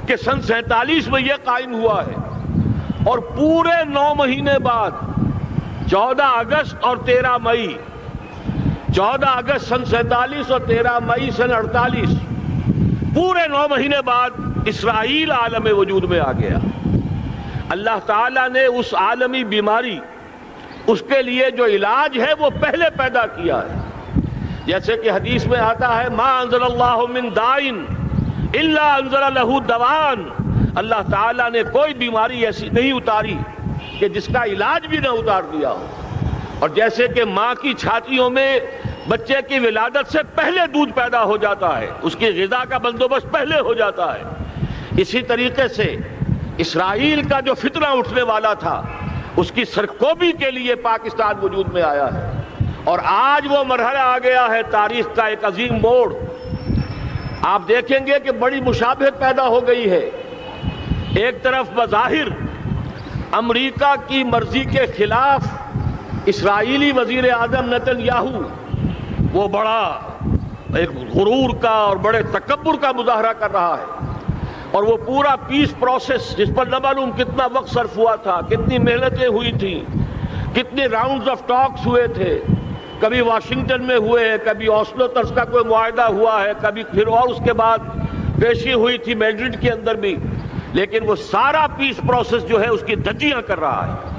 کہ سن 47 میں یہ قائم ہوا ہے اور پورے 9 مہینے بعد 14 اگست اور 13 مئی 14 اگست سن 47 اور 13 مئی سن 48 پورے 9 مہینے بعد اسرائیل عالم وجود میں آ گیا۔ اللہ تعالیٰ نے اس عالمی بیماری، اس کے لیے جو علاج ہے وہ پہلے پیدا کیا ہے۔ جیسے کہ حدیث میں آتا ہے ما انزل اللہ من دائن الا انزل لہ دوان، اللہ تعالیٰ نے کوئی بیماری ایسی نہیں اتاری کہ جس کا علاج بھی نہ اتار دیا ہو۔ اور جیسے کہ ماں کی چھاتیوں میں بچے کی ولادت سے پہلے دودھ پیدا ہو جاتا ہے، اس کی غذا کا بندوبست پہلے ہو جاتا ہے، اسی طریقے سے اسرائیل کا جو فتنہ اٹھنے والا تھا اس کی سرکوبی کے لیے پاکستان وجود میں آیا ہے۔ اور آج وہ مرحلہ آ گیا ہے تاریخ کا ایک عظیم موڑ۔ آپ دیکھیں گے کہ بڑی مشابہت پیدا ہو گئی ہے۔ ایک طرف بظاہر امریکہ کی مرضی کے خلاف اسرائیلی وزیر اعظم نتن یاہو وہ بڑا ایک غرور کا اور بڑے تکبر کا مظاہرہ کر رہا ہے، اور وہ پورا پیس پروسیس جس پر نہ معلوم کتنا وقت صرف ہوا تھا، کتنی محنتیں ہوئی تھیں، کتنے راؤنڈز آف ٹاکس ہوئے تھے، کبھی واشنگٹن میں ہوئے، کبھی اوسلو طرز کا کوئی معاہدہ ہوا ہے، کبھی پھر اور اس کے بعد پیشی ہوئی تھی میڈرڈ کے اندر بھی، لیکن وہ سارا پیس پروسیس جو ہے اس کی دھجیاں کر رہا ہے۔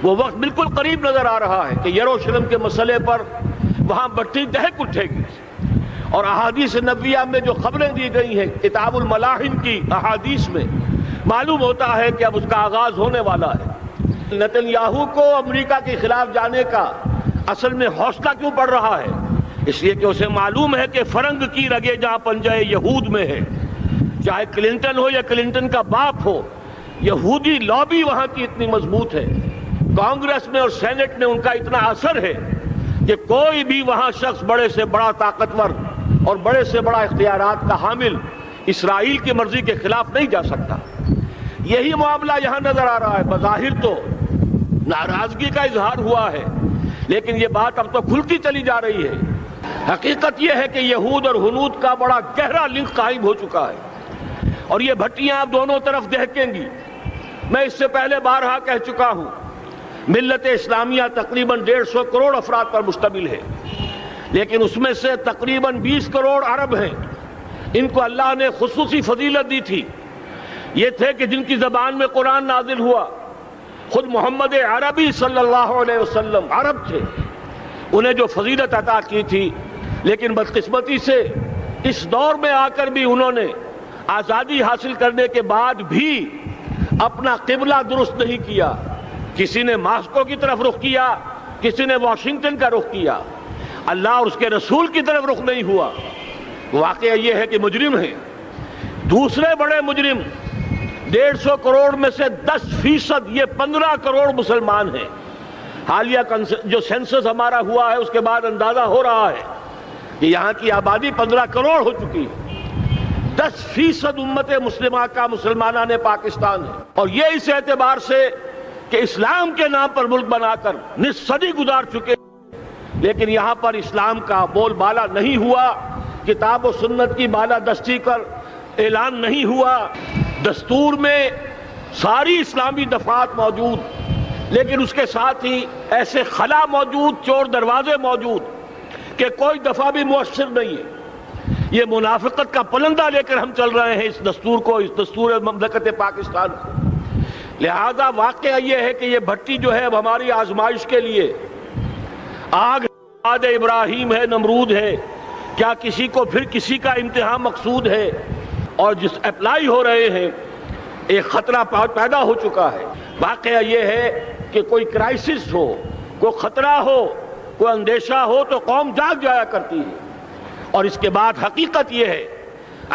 وہ وقت بالکل قریب نظر آ رہا ہے کہ یروشلم کے مسئلے پر وہاں بٹھی دہک اٹھے گی، اور احادیث نبویہ میں جو خبریں دی گئی ہیں کتاب الملاحم کی احادیث میں معلوم ہوتا ہے کہ اب اس کا آغاز ہونے والا ہے۔ نتن یاہو کو امریکہ کے خلاف جانے کا اصل میں حوصلہ کیوں پڑ رہا ہے؟ اس لیے کہ اسے معلوم ہے کہ فرنگ کی رگیں جہاں پنجہ یہود میں ہے، چاہے کلنٹن ہو یا کلنٹن کا باپ ہو، یہودی لابی وہاں کی اتنی مضبوط ہے، کانگریس میں اور سینٹ میں ان کا اتنا اثر ہے کہ کوئی بھی وہاں شخص بڑے سے بڑا طاقتور اور بڑے سے بڑا اختیارات کا حامل اسرائیل کی مرضی کے خلاف نہیں جا سکتا۔ یہی معاملہ یہاں نظر آ رہا ہے۔ بظاہر تو ناراضگی کا اظہار ہوا ہے، لیکن یہ بات اب تو کھلتی چلی جا رہی ہے۔ حقیقت یہ ہے کہ یہود اور ہنود کا بڑا گہرا لنک قائم ہو چکا ہے، اور یہ بھٹیاں اب دونوں طرف دہکیں گی۔ میں اس سے پہلے بارہا کہہ چکا ہوں، ملت اسلامیہ تقریباً 150 کروڑ افراد پر مشتمل ہے، لیکن اس میں سے تقریباً 20 کروڑ عرب ہیں۔ ان کو اللہ نے خصوصی فضیلت دی تھی، یہ تھے کہ جن کی زبان میں قرآن نازل ہوا، خود محمد عربی صلی اللہ علیہ وسلم عرب تھے، انہیں جو فضیلت عطا کی تھی، لیکن بدقسمتی سے اس دور میں آ کر بھی انہوں نے آزادی حاصل کرنے کے بعد بھی اپنا قبلہ درست نہیں کیا۔ کسی نے ماسکو کی طرف رخ کیا، کسی نے واشنگٹن کا رخ کیا، اللہ اور اس کے رسول کی طرف رخ نہیں ہوا۔ واقعہ یہ ہے کہ مجرم ہیں، دوسرے بڑے مجرم 150 کروڑ میں سے 10% یہ 15 کروڑ مسلمان ہیں۔ حالیہ جو سینسس ہمارا ہوا ہے اس کے بعد اندازہ ہو رہا ہے کہ یہاں کی آبادی 15 کروڑ ہو چکی ہے۔ 10% امت مسلمہ کا مسلمانان پاکستان ہے، اور یہ اس اعتبار سے کہ اسلام کے نام پر ملک بنا کر نصف صدی گزار چکے، لیکن یہاں پر اسلام کا بول بالا نہیں ہوا، کتاب و سنت کی بالا دستی کر اعلان نہیں ہوا۔ دستور میں ساری اسلامی دفعات موجود، لیکن اس کے ساتھ ہی ایسے خلا موجود، چور دروازے موجود کہ کوئی دفعہ بھی مؤثر نہیں ہے۔ یہ منافقت کا پلندہ لے کر ہم چل رہے ہیں اس دستور کو، اس دستور مملکت پاکستان کو۔ لہذا واقعہ یہ ہے کہ یہ بھٹی جو ہے اب ہماری آزمائش کے لیے آگ آد ابراہیم ہے، نمرود ہے، کیا کسی کو پھر کسی کا امتحان مقصود ہے؟ اور جس اپلائی ہو رہے ہیں ایک خطرہ پیدا ہو چکا ہے۔ واقعہ یہ ہے کہ کوئی کرائسس ہو، کوئی خطرہ ہو، کوئی اندیشہ ہو تو قوم جاگ جایا کرتی ہے، اور اس کے بعد حقیقت یہ ہے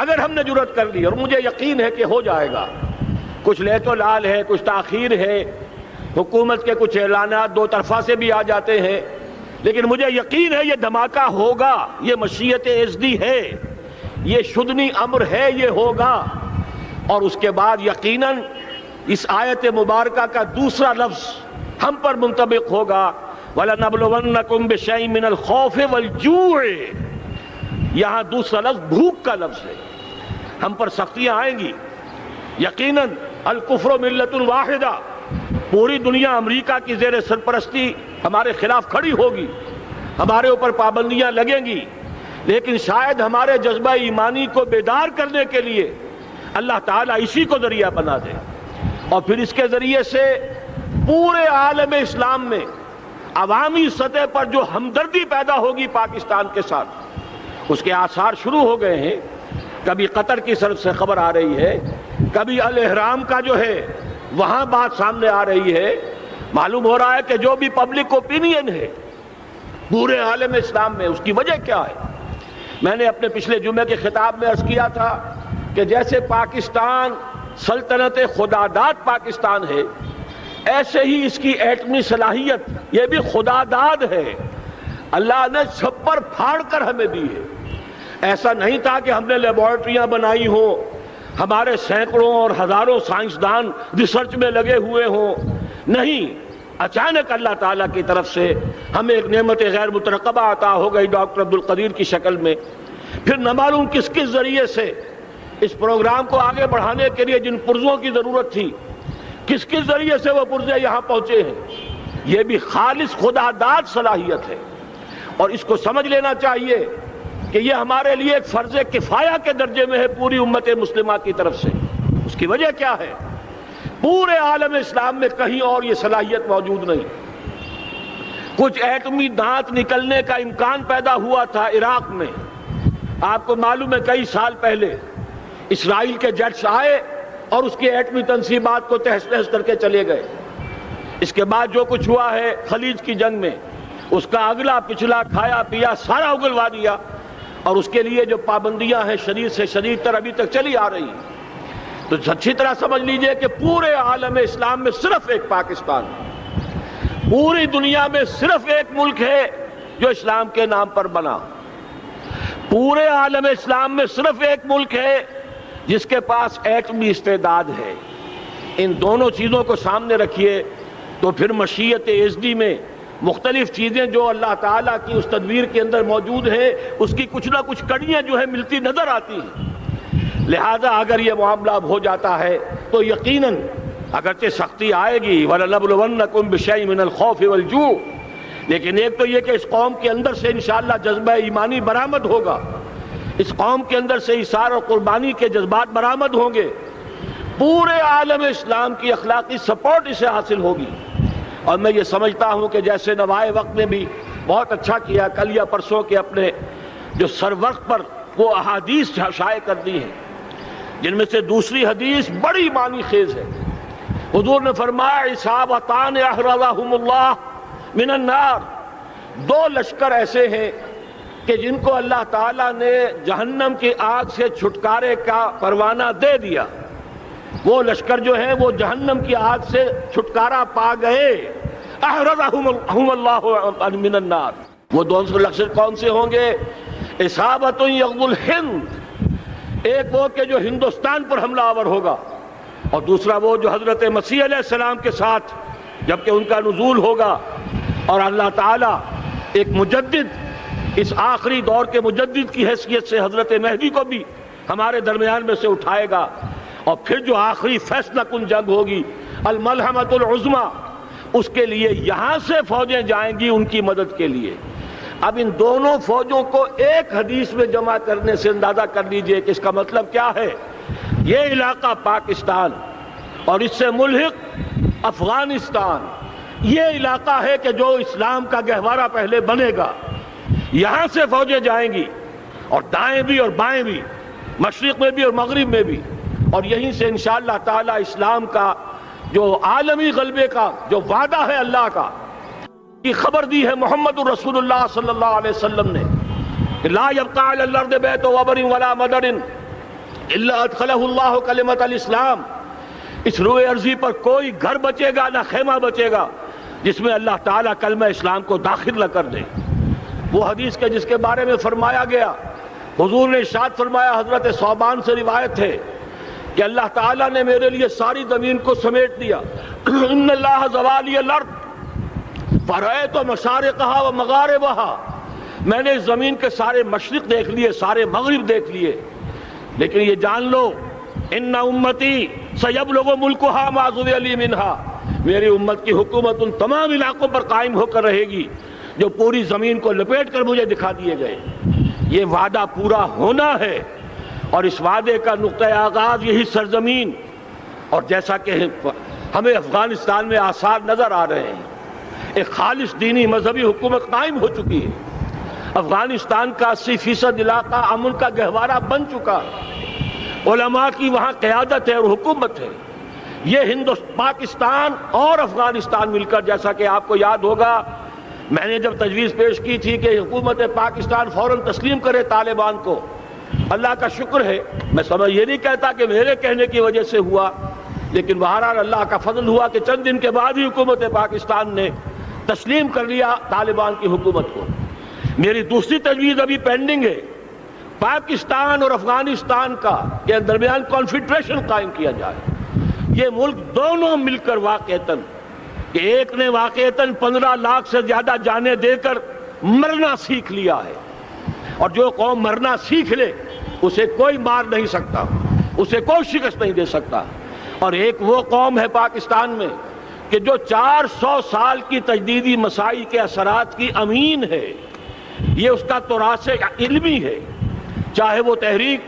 اگر ہم نے جرأت کر لی، اور مجھے یقین ہے کہ ہو جائے گا، کچھ لیت و لال ہے، کچھ تاخیر ہے، حکومت کے کچھ اعلانات دو طرفہ سے بھی آ جاتے ہیں، لیکن مجھے یقین ہے یہ دھماکہ ہوگا، یہ مشیت اذنی ہے، یہ شدنی امر ہے، یہ ہوگا۔ اور اس کے بعد یقیناً اس آیت مبارکہ کا دوسرا لفظ ہم پر منطبق ہوگا، وَلَنَبْلُوَنَّكُمْ بِشَيْءٍ مِّنَ الْخَوْفِ وَالْجُوعِ۔ یہاں دوسرا لفظ بھوک کا لفظ ہے. ہم پر سختیاں آئیں گی یقیناً. الکفر ملت واحدہ، پوری دنیا امریکہ کی زیر سرپرستی ہمارے خلاف کھڑی ہوگی، ہمارے اوپر پابندیاں لگیں گی، لیکن شاید ہمارے جذبہ ایمانی کو بیدار کرنے کے لیے اللہ تعالیٰ اسی کو ذریعہ بنا دے، اور پھر اس کے ذریعے سے پورے عالم اسلام میں عوامی سطح پر جو ہمدردی پیدا ہوگی پاکستان کے ساتھ، اس کے آثار شروع ہو گئے ہیں. کبھی قطر کی طرف سے خبر آ رہی ہے، کبھی الاحرام کا جو ہے وہاں بات سامنے آ رہی ہے. معلوم ہو رہا ہے کہ جو بھی پبلک اوپینین ہے پورے عالم اسلام میں، اس کی وجہ کیا ہے؟ میں نے اپنے پچھلے جمعے کے خطاب میں عرض کیا تھا کہ جیسے پاکستان سلطنت خداداد پاکستان ہے، ایسے ہی اس کی ایٹمی صلاحیت یہ بھی خداداد ہے. اللہ نے چھپر پھاڑ کر ہمیں دی ہے. ایسا نہیں تھا کہ ہم نے لیبارٹریاں بنائی ہوں، ہمارے سینکڑوں اور ہزاروں سائنسدان ریسرچ میں لگے ہوئے ہوں. نہیں، اچانک اللہ تعالیٰ کی طرف سے ہمیں ایک نعمت غیر مترقبہ عطا ہو گئی ڈاکٹر عبدالقدیر کی شکل میں. پھر نہ معلوم کس کس ذریعے سے اس پروگرام کو آگے بڑھانے کے لیے جن پرزوں کی ضرورت تھی، کس کس ذریعے سے وہ پرزے یہاں پہنچے ہیں. یہ بھی خالص خداداد صلاحیت ہے، اور اس کو سمجھ لینا چاہیے کہ یہ ہمارے لیے ایک فرض کفایہ کے درجے میں ہے پوری امت مسلمہ کی طرف سے. اس کی وجہ کیا ہے؟ پورے عالم اسلام میں کہیں اور یہ صلاحیت موجود نہیں. کچھ ایٹمی دانت نکلنے کا امکان پیدا ہوا تھا عراق میں. آپ کو معلوم ہے کئی سال پہلے اسرائیل کے جیٹس آئے اور اس کی ایٹمی تنصیبات کو تہس نہس کر کے چلے گئے. اس کے بعد جو کچھ ہوا ہے خلیج کی جنگ میں، اس کا اگلا پچھلا کھایا پیا سارا اگلوا دیا، اور اس کے لیے جو پابندیاں ہیں شدید سے شدید تر ابھی تک چلی آ رہی ہیں. تو اچھی طرح سمجھ لیجئے کہ پورے عالم اسلام میں صرف ایک پاکستان ہے. پوری دنیا میں صرف ایک ملک ہے جو اسلام کے نام پر بنا. پورے عالم اسلام میں صرف ایک ملک ہے جس کے پاس ایٹمی استعداد ہے. ان دونوں چیزوں کو سامنے رکھیے تو پھر مشیت ازدی میں مختلف چیزیں جو اللہ تعالیٰ کی اس تدبیر کے اندر موجود ہیں، اس کی کچھ نہ کچھ کڑیاں جو ہے ملتی نظر آتی ہیں. لہذا اگر یہ معاملہ ہو جاتا ہے تو یقیناً اگرچہ سختی آئے گی، وَلَنَبْلُوَنَّكُمْ بِشَيْءٍ مِّنَ الْخَوْفِ وَالْجُوعِ، لیکن ایک تو یہ کہ اس قوم کے اندر سے انشاءاللہ جذبہ ایمانی برآمد ہوگا، اس قوم کے اندر سے ایثار اور قربانی کے جذبات برآمد ہوں گے، پورے عالم اسلام کی اخلاقی سپورٹ اسے حاصل ہوگی. اور میں یہ سمجھتا ہوں کہ جیسے نوائے وقت نے بھی بہت اچھا کیا، کل یا پرسوں کے اپنے جو سر وقت پر وہ احادیث شائع کر دی ہیں، جن میں سے دوسری حدیث بڑی معنی خیز ہے. حضور نے فرمایا اصابتان احرزہم اللہ من النار، دو لشکر ایسے ہیں کہ جن کو اللہ تعالیٰ نے جہنم کی آگ سے چھٹکارے کا پروانہ دے دیا. وہ لشکر جو ہیں وہ جہنم کی آگ سے چھٹکارا پا گئے. احرزہم اللہ من النار. وہ دونوں لشکر کون سے ہوں گے؟ اصابت یغزو الہند، ایک وہ کہ جو ہندوستان پر حملہ آور ہوگا، اور دوسرا وہ جو حضرت مسیح علیہ السلام کے ساتھ جبکہ ان کا نزول ہوگا، اور اللہ تعالیٰ ایک مجدد، اس آخری دور کے مجدد کی حیثیت سے حضرت مہدی کو بھی ہمارے درمیان میں سے اٹھائے گا. اور پھر جو آخری فیصلہ کن جنگ ہوگی الملحمۃ العظمیٰ، اس کے لیے یہاں سے فوجیں جائیں گی ان کی مدد کے لیے. اب ان دونوں فوجوں کو ایک حدیث میں جمع کرنے سے اندازہ کر لیجئے کہ اس کا مطلب کیا ہے. یہ علاقہ پاکستان اور اس سے ملحق افغانستان، یہ علاقہ ہے کہ جو اسلام کا گہوارہ پہلے بنے گا. یہاں سے فوجیں جائیں گی، اور دائیں بھی اور بائیں بھی، مشرق میں بھی اور مغرب میں بھی، اور یہیں سے انشاءاللہ تعالی اسلام کا جو عالمی غلبے کا جو وعدہ ہے اللہ کا، کی خبر دی ہے محمد رسول اللہ صلی اللہ علیہ وسلم نے کہ لا يبقى على الارض بیت وبر ولا مدر الا ادخلہ اللہ کلمۃ الاسلام. اس روئے ارضی پر کوئی گھر بچے گا نہ خیمہ بچے گا جس میں اللہ تعالیٰ کلمہ اسلام کو داخل نہ کر دے. وہ حدیث کے جس کے بارے میں فرمایا گیا، حضور نے ارشاد فرمایا، حضرت ثوبان سے روایت ہے کہ اللہ تعالیٰ نے میرے لیے ساری زمین کو سمیٹ دیا. ان اللہ زوالی الارض فرأیت مشارقها ومغاربها میں نے اس زمین کے سارے مشرق دیکھ لیے، سارے مغرب دیکھ لیے، لیکن یہ جان لو ان امتی سیبلغ ملکھا ما ذرئ لی منہا، میری امت کی حکومت ان تمام علاقوں پر قائم ہو کر رہے گی جو پوری زمین کو لپیٹ کر مجھے دکھا دیے گئے۔ یہ وعدہ پورا ہونا ہے، اور اس وعدے کا نقطۂ آغاز یہی سرزمین، اور جیسا کہ ہمیں افغانستان میں آثار نظر آ رہے ہیں، ایک خالص دینی مذہبی حکومت قائم ہو چکی ہے۔ افغانستان کا 80% علاقہ امن کا گہوارہ بن چکا، علماء کی وہاں قیادت ہے اور حکومت ہے۔ یہ پاکستان اور افغانستان مل کر، جیسا کہ آپ کو یاد ہوگا میں نے جب تجویز پیش کی تھی کہ حکومت پاکستان فوراً تسلیم کرے طالبان کو، اللہ کا شکر ہے، میں یہ نہیں کہتا کہ میرے کہنے کی وجہ سے ہوا، لیکن بہرحال اللہ کا فضل ہوا کہ چند دن کے بعد ہی حکومت پاکستان نے تسلیم کر لیا طالبان کی حکومت کو۔ میری دوسری تجویز ابھی پینڈنگ ہے، پاکستان اور افغانستان کا کے درمیان کانفیڈریشن قائم کیا جائے۔ یہ ملک دونوں مل کر واقعتاً، کہ ایک نے واقعتاً 15 لاکھ سے زیادہ جانیں دے کر مرنا سیکھ لیا ہے، اور جو قوم مرنا سیکھ لے اسے کوئی مار نہیں سکتا، اسے کوئی شکست نہیں دے سکتا، اور ایک وہ قوم ہے پاکستان میں کہ جو 400 سال کی تجدیدی مساعی کے اثرات کی امین ہے، یہ اس کا تراث علمی ہے، چاہے وہ تحریک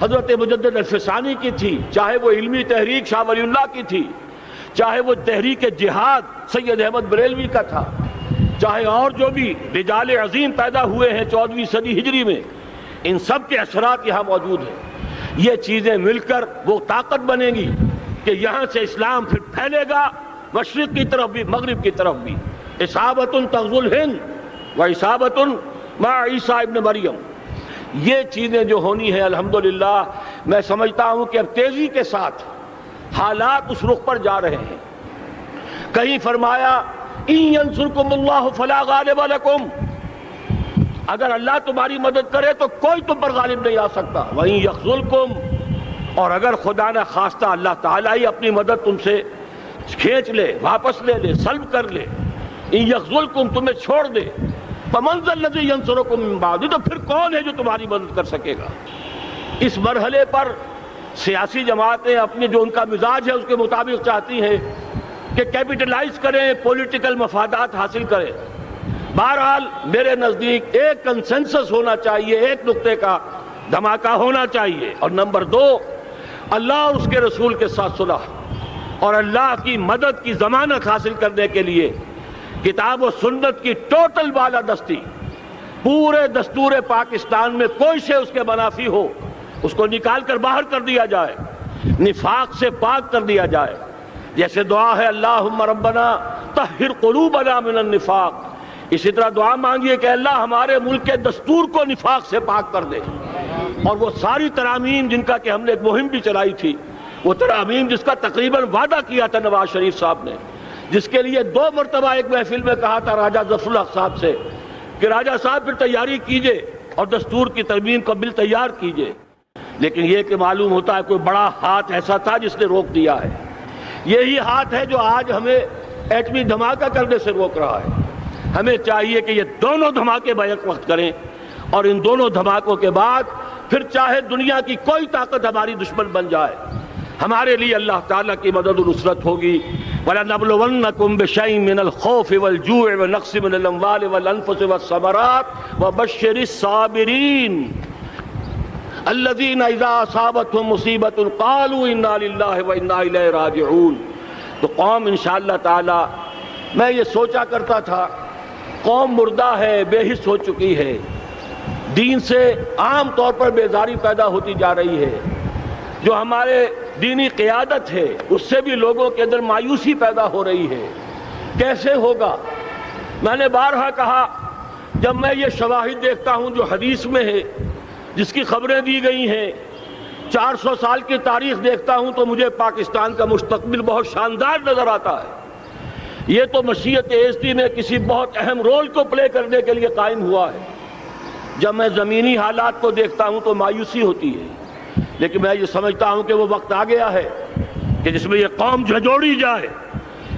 حضرت مجدد الفسانی کی تھی، چاہے وہ علمی تحریک شاہ ولی اللہ کی تھی، چاہے وہ تحریک جہاد سید احمد بریلوی کا تھا، چاہے اور جو بھی رجال عظیم پیدا ہوئے ہیں 14ویں صدی ہجری میں، ان سب کے اثرات یہاں موجود ہیں۔ یہ چیزیں مل کر وہ طاقت بنے گی کہ یہاں سے اسلام پھر پھیلے گا، مشرق کی طرف بھی مغرب کی طرف بھی۔ اصابۃ تغزو الہند و اصابۃ مع عیسیٰ ابن مریم، یہ چیزیں جو ہونی ہیں الحمدللہ میں سمجھتا ہوں کہ اب تیزی کے ساتھ حالات اس رخ پر جا رہے ہیں۔ کہیں فرمایا ان ینصرکم اللہ فلا غالب لکم، اگر اللہ تمہاری مدد کرے تو کوئی تم پر غالب نہیں آ سکتا، وَإِن یخذلکم، اور اگر خدا نہ خواستہ اللہ تعالیٰ ہی اپنی مدد تم سے کھینچ لے، واپس لے لے، سلب کر لے، ان یخذلکم، تمہیں چھوڑ دے، فَمَنْ ذَا الَّذِي يَنصُرُكُم مِّن بَعْدِهِ، تو پھر کون ہے جو تمہاری مدد کر سکے گا؟ اس مرحلے پر سیاسی جماعتیں اپنے جو ان کا مزاج ہے اس کے مطابق چاہتی ہیں کہ کیپٹلائز کریں، پولیٹیکل مفادات حاصل کریں۔ بہرحال میرے نزدیک ایک کنسنسس ہونا چاہیے، ایک نقطے کا دھماکہ ہونا چاہیے، اور نمبر 2 اللہ اور اس کے رسول کے ساتھ صلح اور اللہ کی مدد کی ضمانت حاصل کرنے کے لیے کتاب و سنت کی ٹوٹل بالادستی، پورے دستور پاکستان میں کوئی شے اس کے منافی ہو اس کو نکال کر باہر کر دیا جائے، نفاق سے پاک کر دیا جائے۔ جیسے دعا ہے اللہم ربنا طہر قلوبنا من النفاق، اسی طرح دعا مانگیے کہ اللہ ہمارے ملک کے دستور کو نفاق سے پاک کر دے، اور وہ ساری ترامیم جن کا کہ ہم نے ایک مہم بھی چلائی تھی، وہ ترامیم جس کا تقریباً وعدہ کیا تھا نواز شریف صاحب نے، جس کے لیے 2 مرتبہ ایک محفل میں کہا تھا راجہ ظفر الحق صاحب سے کہ راجہ صاحب پھر تیاری کیجئے اور دستور کی ترمیم کا بل تیار کیجئے، لیکن یہ کہ معلوم ہوتا ہے کوئی بڑا ہاتھ ایسا تھا جس نے روک دیا ہے۔ یہی ہاتھ ہے جو آج ہمیں ایٹمی دھماکہ کرنے سے روک رہا ہے۔ ہمیں چاہیے کہ یہ دونوں دھماکے بیک وقت کریں، اور ان دونوں دھماکوں کے بعد پھر چاہے دنیا کی کوئی طاقت ہماری دشمن بن جائے، ہمارے لیے اللہ تعالیٰ کی مدد و نصرت ہوگی۔ وَلَنَبْلُوَنَّكُمْ بِشَيْءٍ مِّنَ الْخَوْفِ وَالْجُوعِ وَنَقْصٍ مِّنَ الْأَمْوَالِ وَالْأَنفُسِ وَالثَّمَرَاتِ وَبَشِّرِ الصَّابِرِينَ الَّذِينَ إِذَا أَصَابَتْهُمْ مُصِيبَةٌ قَالُوا إِنَّا لِلَّهِ وَإِنَّا إِلَيْهِ رَاجِعُونَ۔ تو قوم انشاءاللہ تعالی، میں یہ سوچا کرتا تھا قوم مردہ ہے، بے حس ہو چکی ہے، دین سے عام طور پر بیزاری پیدا ہوتی جا رہی ہے، جو ہمارے دینی قیادت ہے اس سے بھی لوگوں کے اندر مایوسی پیدا ہو رہی ہے۔ کیسے ہوگا؟ میں نے بارہا کہا، جب میں یہ شواہد دیکھتا ہوں جو حدیث میں ہے، جس کی خبریں دی گئی ہیں، 400 سال کی تاریخ دیکھتا ہوں تو مجھے پاکستان کا مستقبل بہت شاندار نظر آتا ہے۔ یہ تو مشیت ایزدی میں کسی بہت اہم رول کو پلے کرنے کے لیے قائم ہوا ہے۔ جب میں زمینی حالات کو دیکھتا ہوں تو مایوسی ہوتی ہے، لیکن میں یہ سمجھتا ہوں کہ وہ وقت آ گیا ہے کہ جس میں یہ قوم جھنجھوڑی جائے۔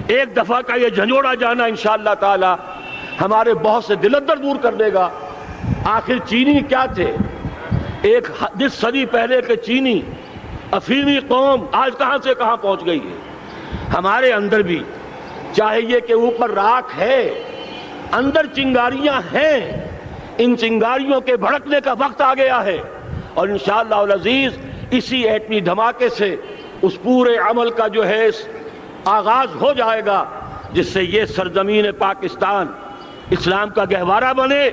ایک دفعہ کا یہ جھنجھوڑا جانا انشاءاللہ تعالی ہمارے بہت سے دل اندر دور کر دے گا، آخر چینی کیا تھے؟ ایک 10 صدی پہلے کے چینی افیمی قوم آج کہاں سے کہاں پہنچ گئی ہے۔ ہمارے اندر بھی چاہیے کہ اوپر راکھ ہے، اندر چنگاریاں ہیں، ان چنگاریوں کے بھڑکنے کا وقت آ گیا ہے، اور انشاءاللہ العزیز اسی ایٹمی دھماکے سے اس پورے عمل کا جو ہے آغاز ہو جائے گا، جس سے یہ سرزمین پاکستان اسلام کا گہوارہ بنے،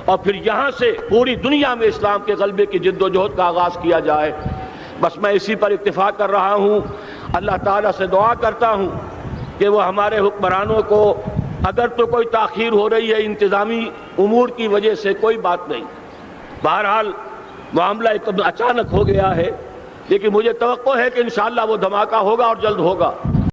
اور پھر یہاں سے پوری دنیا میں اسلام کے غلبے کی جد و جہد کا آغاز کیا جائے۔ بس میں اسی پر اتفاق کر رہا ہوں۔ اللہ تعالیٰ سے دعا کرتا ہوں کہ وہ ہمارے حکمرانوں کو، اگر تو کوئی تاخیر ہو رہی ہے انتظامی امور کی وجہ سے، کوئی بات نہیں، بہرحال معاملہ ایک اچانک ہو گیا ہے، لیکن مجھے توقع ہے کہ انشاءاللہ وہ دھماکہ ہوگا اور جلد ہوگا۔